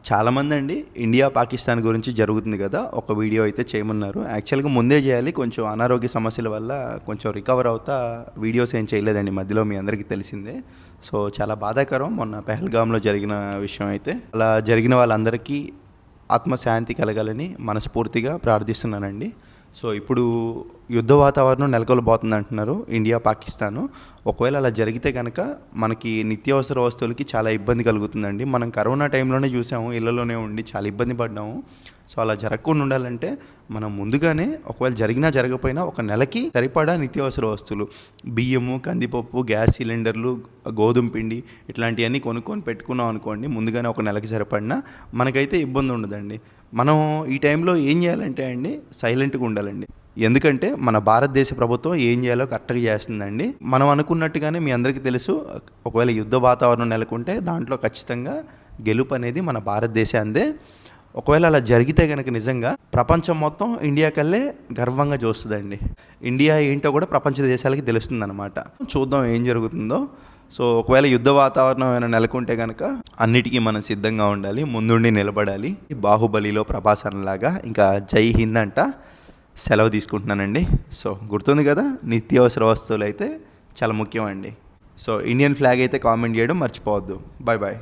చాలామందండి India, Pakistan గురించి జరుగుతుంది కదా! ఒక వీడియో అయితే చేయమన్నారు. యాక్చువల్‌గా ముందే చేయాలి. కొంచెం అనారోగ్య సమస్యల వల్ల కొంచెం రికవర్ అవుతా వీడియోస్ ఏం చేయలేదండి మధ్యలో మీ అందరికీ తెలిసిందే. సో, చాలా బాధాకరం మొన్న పెహల్గామ్‌లో జరిగిన విషయం అయితే. అలా జరిగిన వాళ్ళందరికీ ఆత్మశాంతి కలగాలని మనస్ఫూర్తిగా ప్రార్థిస్తున్నానండి. సో, ఇప్పుడు యుద్ధ వాతావరణం నెలకొల్బోతుందంటున్నారు ఇండియా, పాకిస్తాను. ఒకవేళ అలా జరిగితే గనక మనకి నిత్యావసర వస్తువులకి చాలా ఇబ్బంది కలుగుతుందండి. మనం కరోనా టైంలోనే చూసాము. ఇళ్లలోనే ఉండి చాలా ఇబ్బంది పడ్డాము. సో, అలా జరగకుండా ఉండాలంటే మనం ముందుగానే ఒకవేళ జరిగినా జరగకపోయినా ఒక నెలకి సరిపడా నిత్యావసర వస్తువులు బియ్యము, కందిపప్పు, గ్యాస్ సిలిండర్లు, గోధుమ పిండి ఇట్లాంటివన్నీ కొనుక్కొని పెట్టుకున్నాం అనుకోండి, ముందుగానే ఒక నెలకి సరిపడినా మనకైతే ఇబ్బంది ఉండదండి. మనం ఈ టైంలో ఏం చేయాలంటే అండి, సైలెంట్‌గా ఉండాలండి. ఎందుకంటే మన భారతదేశ ప్రభుత్వం ఏం చేయాలో కరెక్ట్‌గా చేస్తుందండి. మనం అనుకున్నట్టుగానే మీ అందరికీ తెలుసు, ఒకవేళ యుద్ధ వాతావరణం నెలకొంటే దాంట్లో ఖచ్చితంగా గెలుపు అనేది మన భారతదేశానిదే. ఒకవేళ అలా జరిగితే గనక నిజంగా ప్రపంచం మొత్తం ఇండియాకల్లే గర్వంగా చూస్తదండి. ఇండియా ఏంటో కూడా ప్రపంచ దేశాలకి తెలుస్తుందనమాట. చూద్దాం ఏం జరుగుతుందో. సో, ఒకవేళ యుద్ధ వాతావరణం ఏమైనా నెలకొంటే గనక అన్నిటికీ మనం సిద్ధంగా ఉండాలి. ముందుండి నిలబడాలి. బాహుబలిలో ప్రభాస్ అన్నలాగా ఇంకా జై హింద్ అంట సెలవు తీసుకుంటున్నానండి. సో, గుర్తుంది కదా! నిత్యావసర వస్తువులైతే చాలా ముఖ్యం అండి. సో, ఇండియన్ ఫ్లాగ్ అయితే కామెంట్ చేయడం మర్చిపోవద్దు. Bye bye.